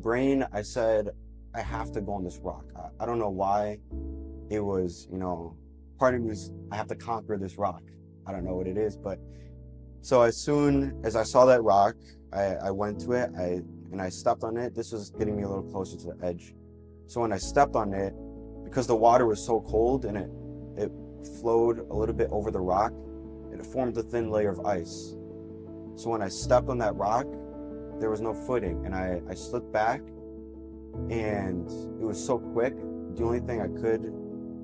brain, I said, I have to go on this rock. I don't know why. It was, part of me was, I have to conquer this rock. I don't know what it is, but so as soon as I saw that rock, I went to it, and I stepped on it. This was getting me a little closer to the edge. So when I stepped on it, because the water was so cold and it flowed a little bit over the rock, it formed a thin layer of ice. So when I stepped on that rock, there was no footing, and I slipped back, and it was so quick. The only thing I could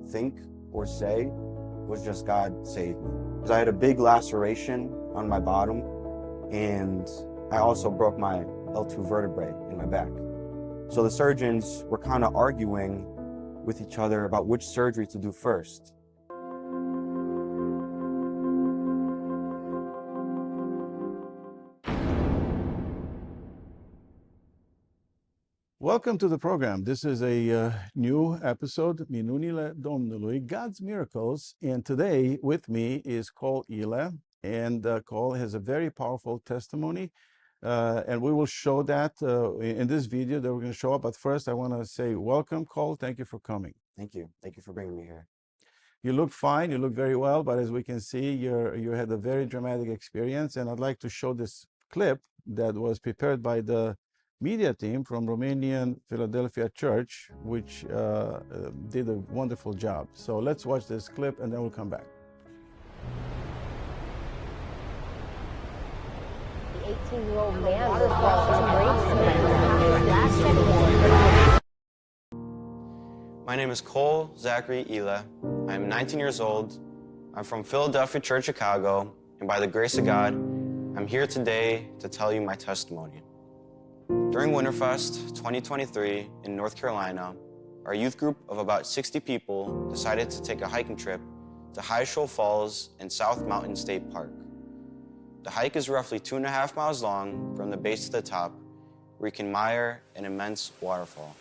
think or say was just, God save me. Because I had a big laceration on my bottom, and I also broke my L2 vertebrae in my back. So the surgeons were kind of arguing with each other about which surgery to do first. Welcome to the program. This is a new episode, Minunile, Domnului, God's Miracles. And today with me is Minunile, and Cole has a very powerful testimony. And we will show that in this video that we're going to show up. But first, I want to say welcome, Cole. Thank you for coming. Thank you. Thank you for bringing me here. You look fine. You look very well. But as we can see, you had a very dramatic experience. And I'd like to show this clip that was prepared by the media team from Romanian Philadelphia Church, which did a wonderful job. So let's watch this clip and then we'll come back. The 18-year-old man was brought to My name is Cole Zachary Ile. I'm 19 years old. I'm from Philadelphia Church, Chicago, and by the grace of God, I'm here today to tell you my testimony. During Winterfest 2023 in North Carolina, our youth group of about 60 people decided to take a hiking trip to High Shoal Falls in South Mountain State Park. The hike is roughly 2.5 miles long from the base to the top, where you can admire an immense waterfall.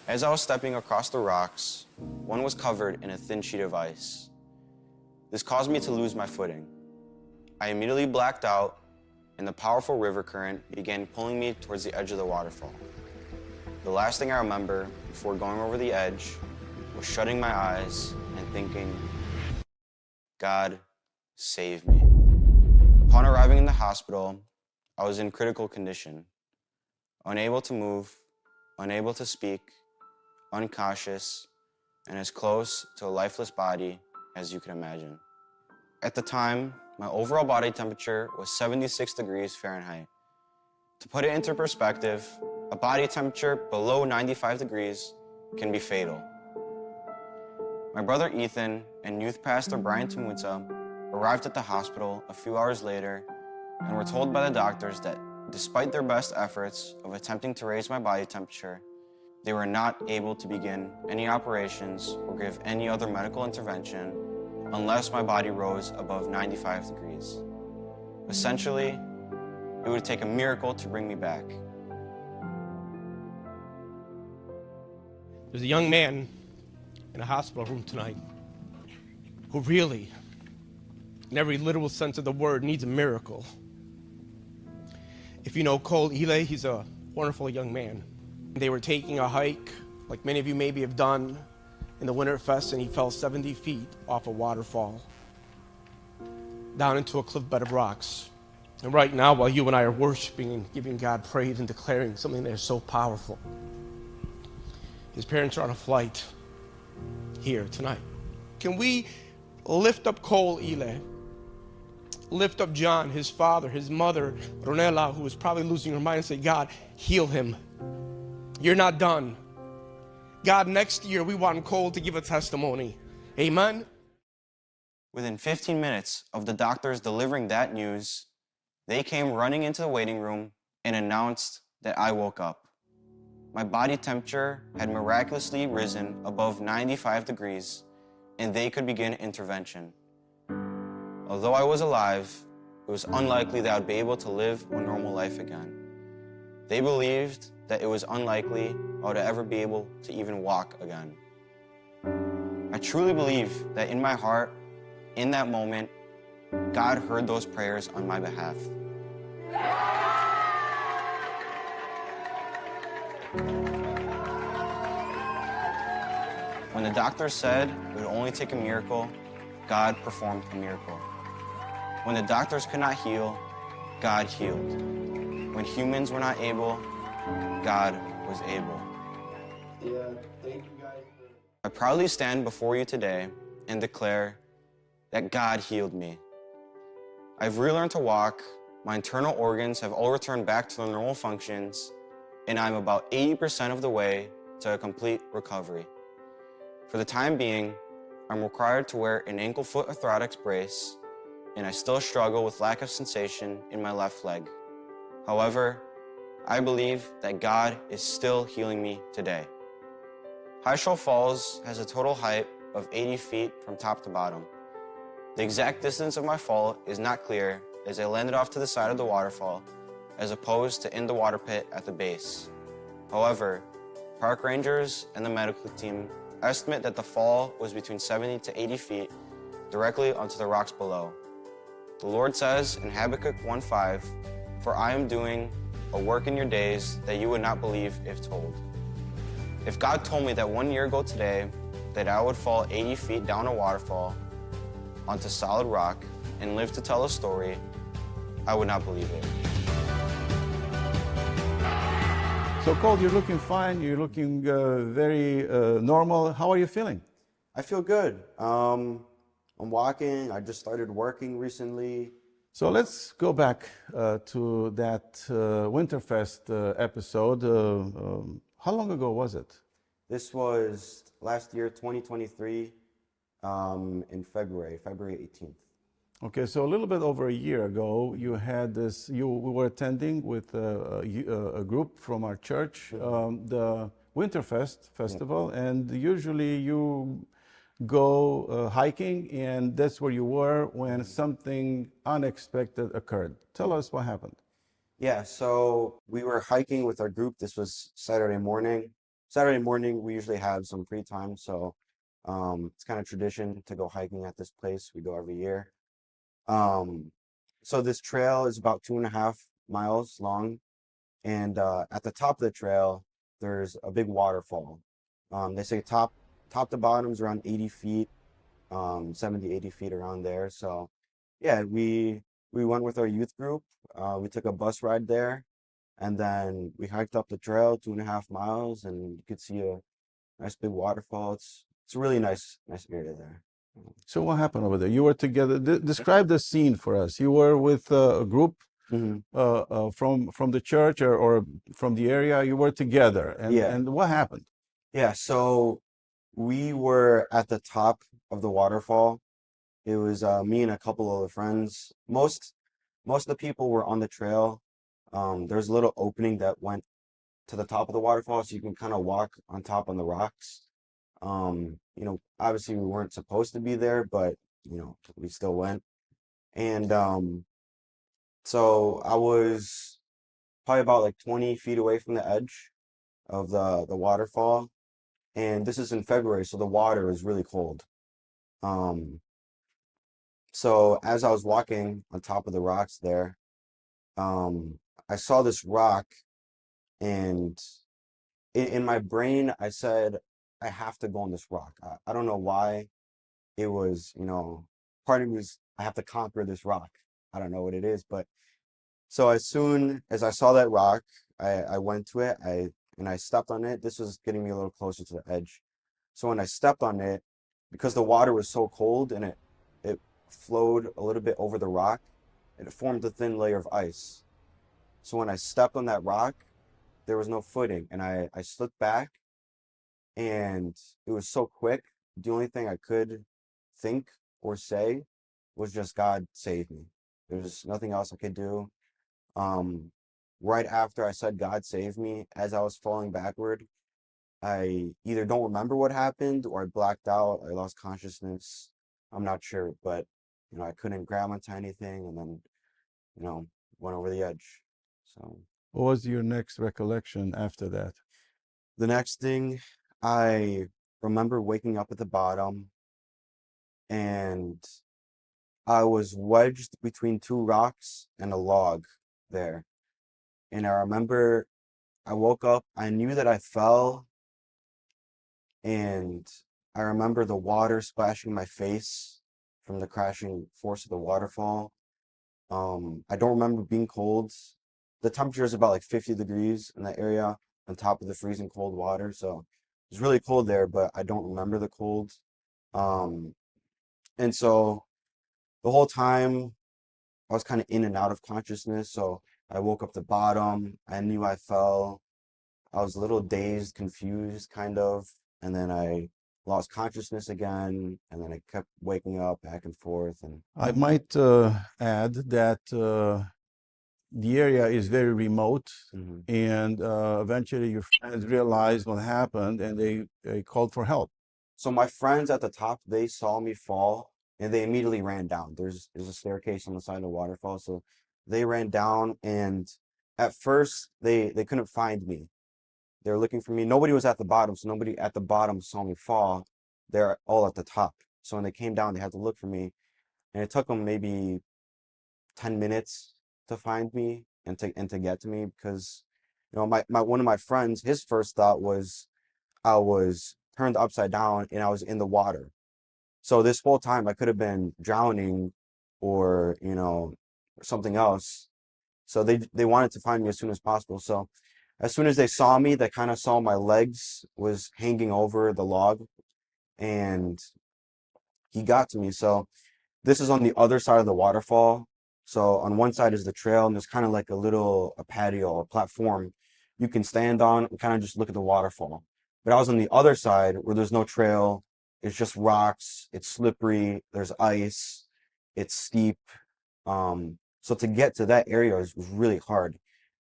As I was stepping across the rocks, one was covered in a thin sheet of ice. This caused me to lose my footing. I immediately blacked out, and the powerful river current began pulling me towards the edge of the waterfall. The last thing I remember before going over the edge was shutting my eyes and thinking, God, save me. Upon arriving in the hospital, I was in critical condition, unable to move, unable to speak, unconscious, and as close to a lifeless body as you can imagine. At the time, my overall body temperature was 76 degrees Fahrenheit. To put it into perspective, a body temperature below 95 degrees can be fatal. My brother Ethan and youth pastor Brian Tamuta arrived at the hospital a few hours later and were told by the doctors that despite their best efforts of attempting to raise my body temperature, they were not able to begin any operations or give any other medical intervention unless my body rose above 95 degrees. Essentially, it would take a miracle to bring me back. There's a young man in a hospital room tonight who really, in every literal sense of the word, needs a miracle. If you know Cole Ile, he's a wonderful young man. They were taking a hike, like many of you maybe have done, in the Winterfest, and he fell 70 feet off a waterfall down into a cliff bed of rocks. And right now, while you and I are worshiping and giving God praise and declaring something that is so powerful, his parents are on a flight here tonight. Can we lift up Cole Ile, lift up John, his father, his mother, Ronella, who is probably losing her mind, and say, God, heal him. You're not done. God, next year we want Cole to give a testimony. Amen? Within 15 minutes of the doctors delivering that news, they came running into the waiting room and announced that I woke up. My body temperature had miraculously risen above 95 degrees, and they could begin intervention. Although I was alive, it was unlikely that I would be able to live a normal life again. They believed that it was unlikely I would ever be able to even walk again. I truly believe that in my heart, in that moment, God heard those prayers on my behalf. When the doctor said it would only take a miracle, God performed a miracle. When the doctors could not heal, God healed. When humans were not able, God was able. I proudly stand before you today and declare that God healed me. I've relearned to walk, my internal organs have all returned back to their normal functions, and I'm about 80% of the way to a complete recovery. For the time being, I'm required to wear an ankle-foot orthotics brace, and I still struggle with lack of sensation in my left leg. However, I believe that God is still healing me today. High Shoal Falls has a total height of 80 feet from top to bottom. The exact distance of my fall is not clear, as I landed off to the side of the waterfall as opposed to in the water pit at the base. However, park rangers and the medical team estimate that the fall was between 70 to 80 feet directly onto the rocks below. The Lord says in Habakkuk 1:5, "For I am doing a work in your days that you would not believe if told." If God told me that 1 year ago today that I would fall 80 feet down a waterfall onto solid rock and live to tell a story, I would not believe it. So, Cole, you're looking fine. You're looking very normal. How are you feeling? I feel good. I'm walking. I just started working recently. So let's go back to that Winterfest episode. How long ago was it? This was last year, 2023, in February 18th. Okay, so a little bit over a year ago, you had this. We were attending with a group from our church, the Winterfest festival, and usually you go hiking, and that's where you were when something unexpected occurred. Tell us what happened. Yeah, so we were hiking with our group. This was Saturday morning. Saturday morning, we usually have some free time, so it's kind of tradition to go hiking at this place. We go every year. So this trail is about 2.5 miles long, and at the top of the trail, there's a big waterfall. They say top to bottom is around 80 feet, 70, 80 feet around there. So yeah, we went with our youth group. We took a bus ride there, and then we hiked up the trail 2.5 miles, and you could see a nice big waterfall. It's a really nice area there. So what happened over there? You were together. Describe the scene for us. You were with a group from the church or from the area. You were together, and what happened? Yeah, so we were at the top of the waterfall. It was me and a couple other friends. Most of the people were on the trail. There's a little opening that went to the top of the waterfall, so you can kind of walk on top on the rocks. Obviously we weren't supposed to be there, but we still went. And so I was probably about like 20 feet away from the edge of the waterfall. And this is in February, so the water is really cold. So as I was walking on top of the rocks there, I saw this rock, and in my brain, I said, I have to go on this rock. I don't know why. It was, part of me was, I have to conquer this rock. I don't know what it is, but so as soon as I saw that rock, I went to it, and I stepped on it. This was getting me a little closer to the edge. So when I stepped on it, because the water was so cold and it flowed a little bit over the rock, it formed a thin layer of ice. So when I stepped on that rock, there was no footing, and I slipped back, and it was so quick. The only thing I could think or say was just, God save me. There's nothing else I could do. Right after I said God save me, as I was falling backward, I either don't remember what happened or I blacked out. I lost consciousness. I'm not sure, but I couldn't grab onto anything, and then went over the edge. So What was your next recollection after that? the next thing, I remember waking up at the bottom, and I was wedged between two rocks and a log there. And I remember I woke up, I knew that I fell, and I remember the water splashing my face from the crashing force of the waterfall. I don't remember being cold. The temperature is about like 50 degrees in that area on top of the freezing cold water. So it was really cold there, but I don't remember the cold. Um, and so the whole time I was kind of in and out of consciousness. So I woke up the bottom. I knew I fell. I was a little dazed, confused, kind of. And then I lost consciousness again. And then I kept waking up back and forth. And I might add that the area is very remote, mhm. and eventually your friends realized what happened and they called for help. So my friends at the top, they saw me fall and they immediately ran down. There's a staircase on the side of the waterfall. So they ran down, and at first they couldn't find me. They were looking for me. Nobody was at the bottom, so nobody at the bottom saw me fall. They're all at the top. So when they came down, they had to look for me. And it took them maybe 10 minutes to find me and to get to me because my one of my friends, his first thought was I was turned upside down and I was in the water. So this whole time I could have been drowning or, something else. So they wanted to find me as soon as possible. So as soon as they saw me, they kind of saw my legs was hanging over the log, and he got to me. So this is on the other side of the waterfall. So on one side is the trail, and there's kind of like a patio, a platform you can stand on and kind of just look at the waterfall. But I was on the other side where there's no trail. It's just rocks. It's slippery. There's ice. It's steep. So to get to that area was really hard.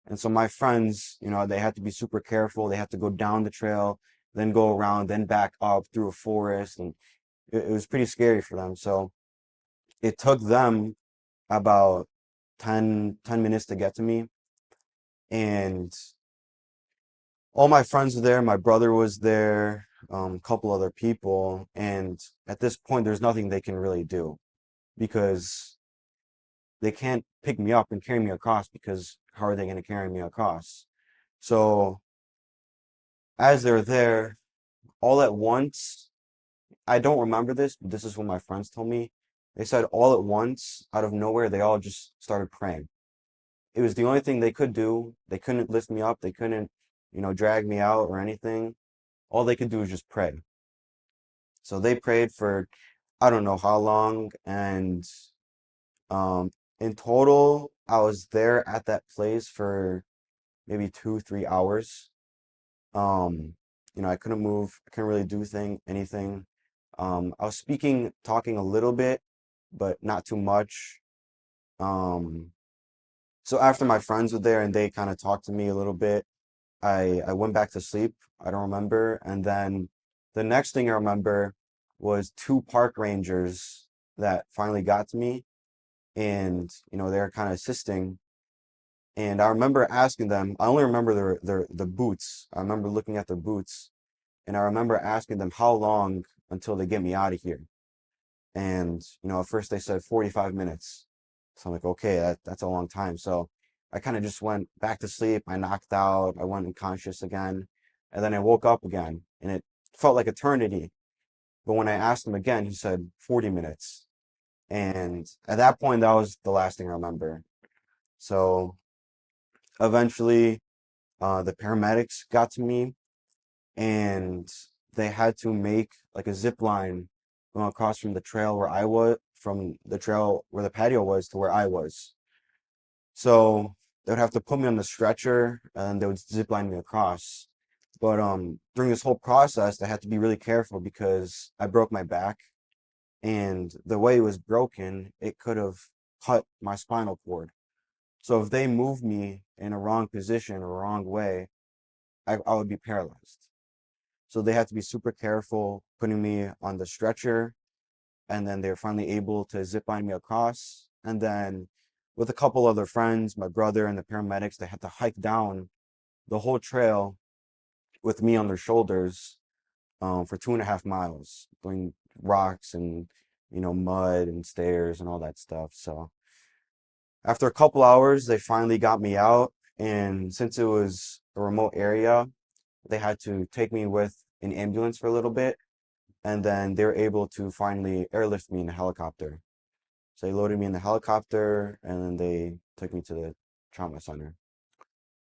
And so my friends, they had to be super careful. They had to go down the trail, then go around, then back up through a forest. And it was pretty scary for them. So it took them about 10 minutes to get to me. And all my friends were there. My brother was there, a couple other people. And at this point, there's nothing they can really do because they can't pick me up and carry me across because how are they going to carry me across? So as they're there, all at once, I don't remember this, but this is what my friends told me. They said all at once, out of nowhere, they all just started praying. It was the only thing they could do. They couldn't lift me up. They couldn't, drag me out or anything. All they could do was just pray. So they prayed for I don't know how long, and um, in total, I was there at that place for maybe 2, 3 hours. Um, I couldn't move. I couldn't really do anything. I was talking a little bit, but not too much. Um, so after my friends were there and they kind of talked to me a little bit, I went back to sleep. I don't remember. And then the next thing I remember was two park rangers that finally got to me, and they were kind of assisting. And I remember asking them, I only remember the boots. I remember looking at their boots, and I remember asking them how long until they get me out of here. And at first they said 45 minutes. So I'm like, okay, that's a long time. So I kind of just went back to sleep. I knocked out. I went unconscious again, and then I woke up again, and it felt like eternity. But when I asked him again, he said 40 minutes. And at that point, that was the last thing I remember. So eventually, the paramedics got to me, and they had to make like a zip line going across from the trail where I was, from the trail where the patio was to where I was. So they would have to put me on the stretcher and they would zip line me across. But during this whole process, I had to be really careful because I broke my back, and the way it was broken, it could have cut my spinal cord. So if they moved me in a wrong position or wrong way, I would be paralyzed. So they had to be super careful putting me on the stretcher, and then they were finally able to zip line me across. And then with a couple other friends, my brother and the paramedics, they had to hike down the whole trail with me on their shoulders for 2.5 miles, doing rocks and mud and stairs and all that stuff. So after a couple hours, they finally got me out, and since it was a remote area, they had to take me with an ambulance for a little bit. and then they were able to finally airlift me in a helicopter. So they loaded me in the helicopter, and then they took me to the trauma center.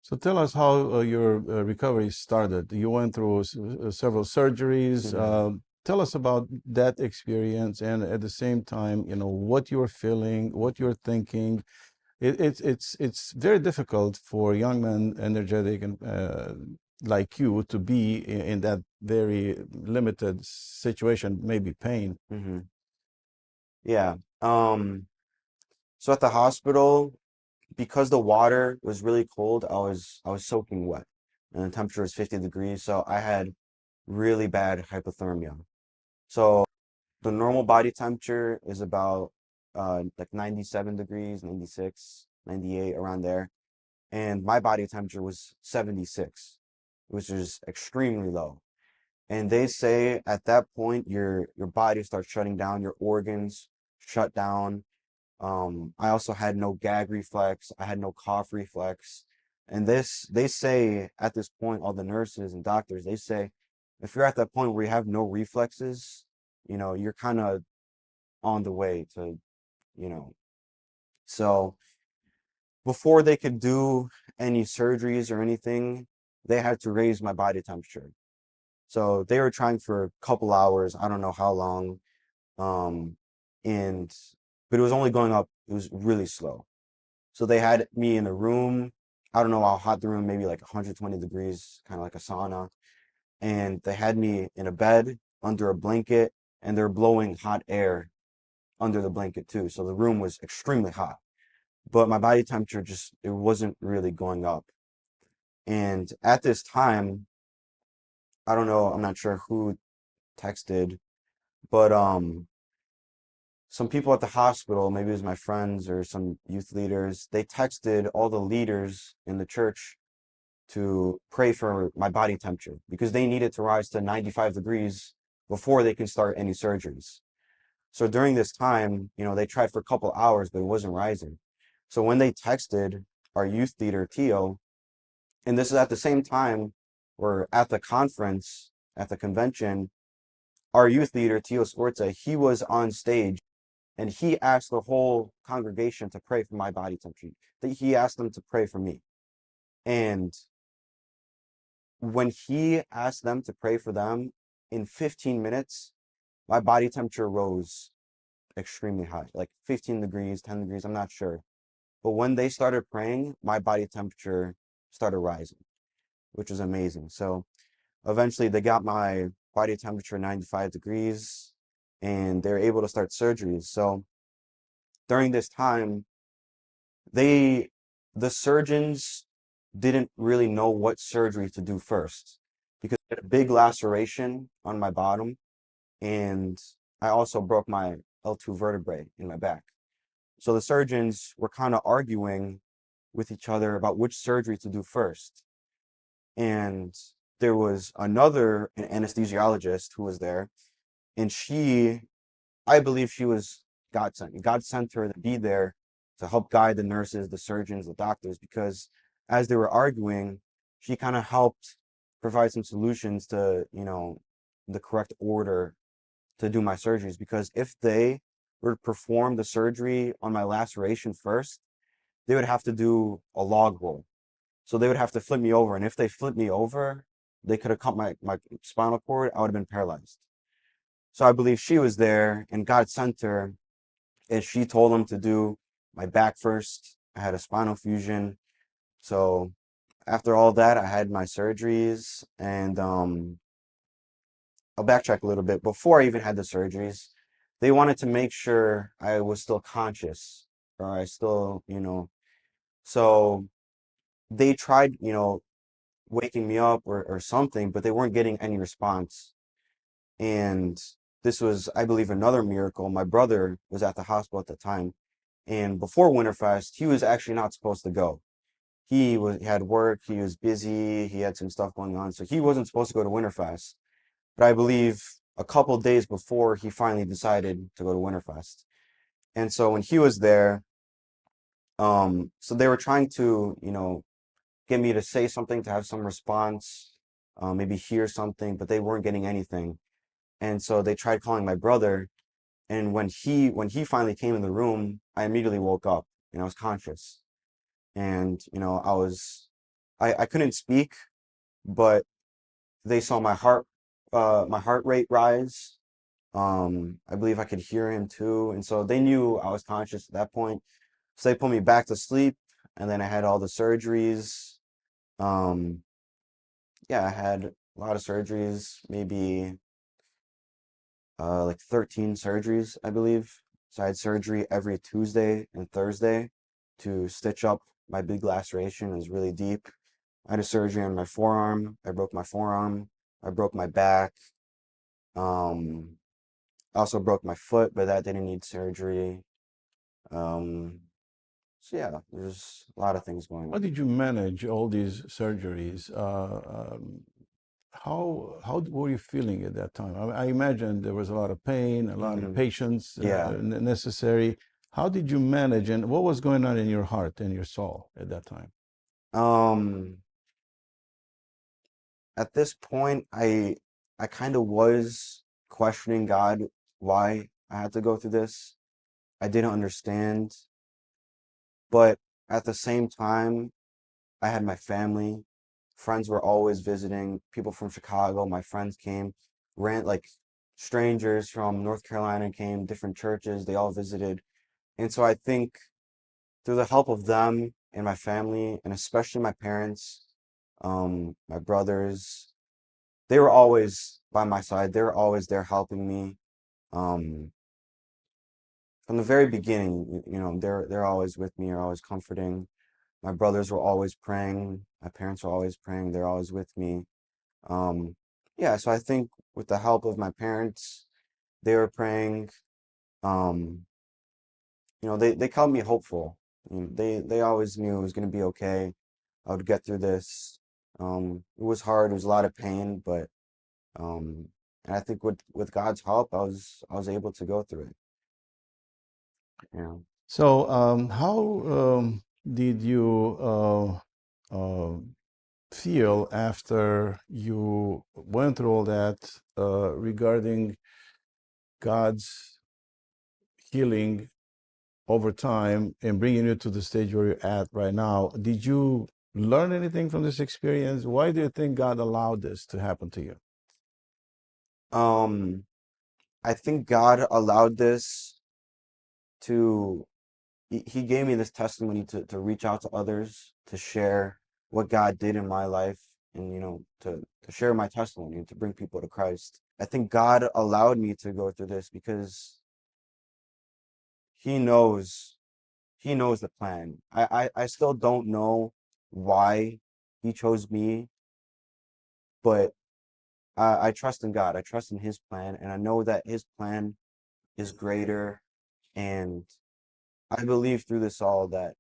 So tell us how your recovery started. You went through several surgeries. Tell us about that experience, and at the same time, what you're feeling, what you're thinking. It's very difficult for young men, energetic and like you, to be in that very limited situation, maybe pain. Yeah. So at the hospital, because the water was really cold, I was soaking wet, and the temperature was 50 degrees, so I had really bad hypothermia. So the normal body temperature is about like 97 degrees, 96, 98, around there. And my body temperature was 76, which is extremely low. And they say at that point your body starts shutting down, your organs shut down. I also had no gag reflex, I had no cough reflex. And they say at this point, all the nurses and doctors, they say if you're at that point where you have no reflexes, you're kind of on the way to, you know. So before they could do any surgeries or anything, they had to raise my body temperature. So they were trying for a couple hours, I don't know how long. Um, and but it was only going up, it was really slow. So they had me in a room, I don't know how hot the room, maybe like 120 degrees, kind of like a sauna. And they had me in a bed under a blanket, and they're blowing hot air under the blanket too. So the room was extremely hot, but my body temperature it wasn't really going up. And at this time, I don't know, I'm not sure who texted, but some people at the hospital, maybe it was my friends or some youth leaders, they texted all the leaders in the church to pray for my body temperature because they needed to rise to 95 degrees before they can start any surgeries. So during this time, they tried for a couple hours, but it wasn't rising. So when they texted our youth leader, Tio, and this is at the same time we're at the conference, at the convention, our youth leader, Tio Sforza, he was on stage and he asked the whole congregation to pray for my body temperature. He asked them to pray for me. And when he asked them to pray for them, in 15 minutes, my body temperature rose extremely high, like 15 degrees, 10 degrees, I'm not sure. But when they started praying, my body temperature started rising, which was amazing. So eventually they got my body temperature 95 degrees and they were able to start surgeries. So during this time, the surgeons didn't really know what surgery to do first because I had a big laceration on my bottom, and I also broke my L2 vertebrae in my back. So the surgeons were kind of arguing with each other about which surgery to do first. And there was another anesthesiologist who was there, and I believe she was God sent. God sent her to be there to help guide the nurses, the surgeons, the doctors, because as they were arguing, she kind of helped provide some solutions to, the correct order to do my surgeries. Because if they were to perform the surgery on my laceration first, they would have to do a log roll. So they would have to flip me over. And if they flipped me over, they could have cut my spinal cord. I would have been paralyzed. So I believe she was there and God sent her, and she told them to do my back first. I had a spinal fusion. So after all that, I had my surgeries, and I'll backtrack a little bit. Before I even had the surgeries, they wanted to make sure I was still conscious, or I still, so they tried, waking me up or something, but they weren't getting any response. And this was, I believe, another miracle. My brother was at the hospital at the time, and before Winterfest, he was actually not supposed to go. He had work, he was busy, he had some stuff going on, so he wasn't supposed to go to Winterfest. But I believe a couple days before, he finally decided to go to Winterfest. And so when he was there, so they were trying to, get me to say something, to have some response, maybe hear something, but they weren't getting anything. And so they tried calling my brother. And when he finally came in the room, I immediately woke up and I was conscious. And I couldn't speak, but they saw my heart rate rise. I believe I could hear him too, and so they knew I was conscious at that point. So they put me back to sleep, and then I had all the surgeries. Um, yeah, I had a lot of surgeries, maybe like 13 surgeries, I believe. So I had surgery every Tuesday and Thursday to stitch up my big laceration. It was really deep. I had a surgery on my forearm. I broke my forearm. I broke my back. Um, I also broke my foot, but that didn't need surgery. Um, so yeah, there's a lot of things going How on. did you manage all these surgeries? How were you feeling at that time? I imagine there was a lot of pain, a lot of Hmm. patience Yeah. necessary. How did you manage, and what was going on in your heart and your soul at that time? Um, at this point, I kind of was questioning God why I had to go through this. I didn't understand, but at the same time, I had my family. Friends were always visiting. People from Chicago, my friends came, like strangers from North Carolina came, different churches, they all visited. And so I think through the help of them and my family, and especially my parents, my brothers, they were always by my side. They were always there helping me. Um, from the very beginning, they're always with me, are always comforting. My brothers were always praying. My parents were always praying. They're always with me. Um, yeah, so I think with the help of my parents, they were praying. Um, they called me hopeful. They always knew it was going to be okay. I would get through this. It was hard. It was a lot of pain, but um, and I think with God's help, I was able to go through it. Yeah. So, how did you feel after you went through all that regarding God's healing over time and bringing you to the stage where you're at right now? Did you learn anything from this experience? Why do you think God allowed this to happen to you? Um, I think God allowed this to. He gave me this testimony to reach out to others, to share what God did in my life, and to share my testimony and to bring people to Christ. I think God allowed me to go through this because He knows He knows the plan. I still don't know why He chose me, but I trust in God. I trust in His plan, and I know that His plan is greater. And I believe through this all that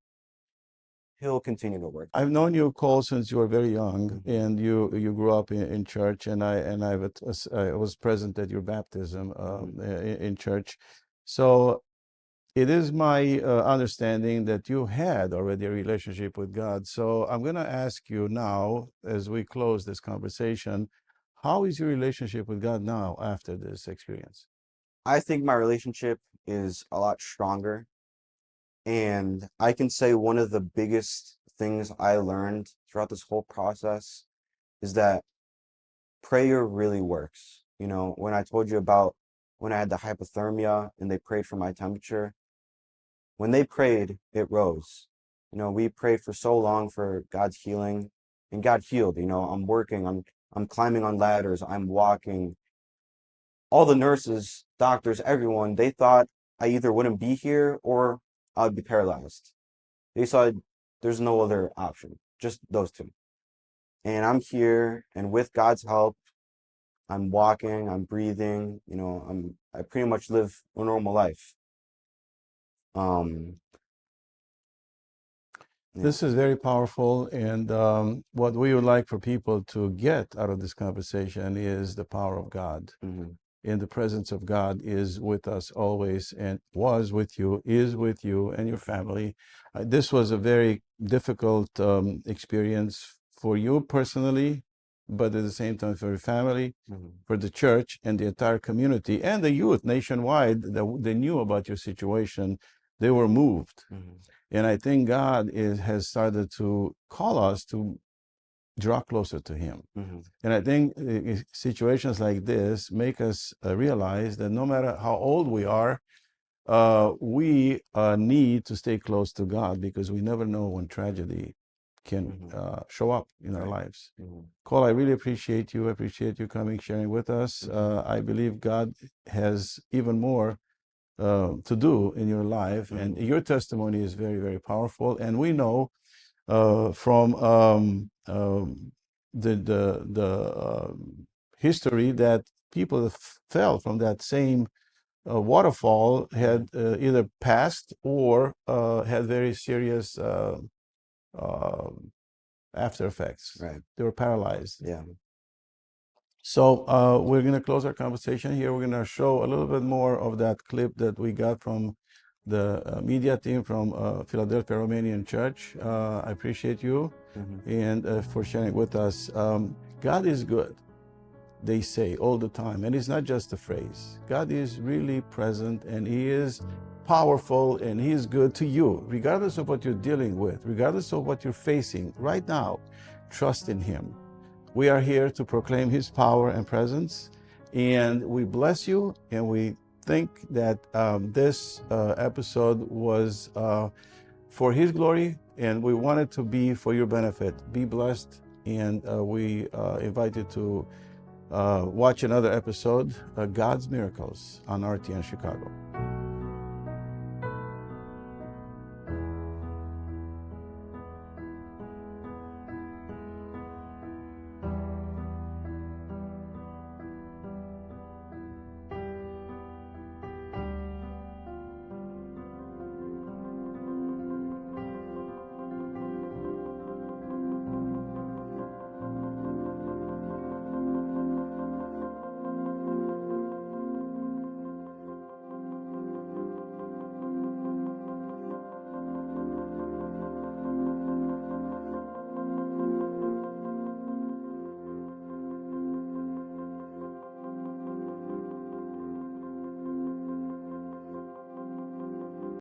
He'll continue to work I've things known out. you, Cole, since you were very young, Hmm. and you grew up in church, and I was present at your baptism Hmm. in church. So it is my understanding that you had already a relationship with God. So I'm going to ask you now, as we close this conversation, how is your relationship with God now after this experience? I think my relationship is a lot stronger. And I can say one of the biggest things I learned throughout this whole process is that prayer really works. When I told you about when I had the hypothermia and they prayed for my temperature, when they prayed, it rose. We prayed for so long for God's healing, and God healed. I'm working, I'm climbing on ladders, I'm walking. All the nurses, doctors, everyone, they thought I either wouldn't be here or I'd be paralyzed. They saw there's no other option, just those two. And I'm here, and with God's help, I'm walking, I'm breathing, I pretty much live a normal life. Um, yeah. This is very powerful, and what we would like for people to get out of this conversation is the power of God. Hmm. In the presence of God is with us always and was with you, is with you and your family. This was a very difficult experience for you personally, but at the same time for your family, Mhm. for the church and the entire community and the youth nationwide that they knew about your situation. They were moved. Mhm. And I think God has started to call us to draw closer to Him. Mhm. And I think situations like this make us realize that no matter how old we are, we need to stay close to God, because we never know when tragedy can show up in our lives. Mhm. Cole, I really appreciate you. I appreciate you coming, sharing with us. I believe God has even more to do in your life, and your testimony is very, very powerful. And we know from the history that people that fell from that same waterfall had either passed or had very serious uh, after effects. Right. They were paralyzed. Yeah. So we're going to close our conversation here. We're going to show a little bit more of that clip that we got from the media team from Philadelphia Romanian Church. I appreciate you and for sharing with us. God is good, they say all the time. And it's not just a phrase. God is really present, and He is powerful, and He is good to you, regardless of what you're dealing with, regardless of what you're facing right now. Trust in Him. We are here to proclaim His power and presence, and we bless you, and we think that this episode was for His glory, and we want it to be for your benefit. Be blessed, and we invite you to watch another episode, God's Miracles, on RTN Chicago.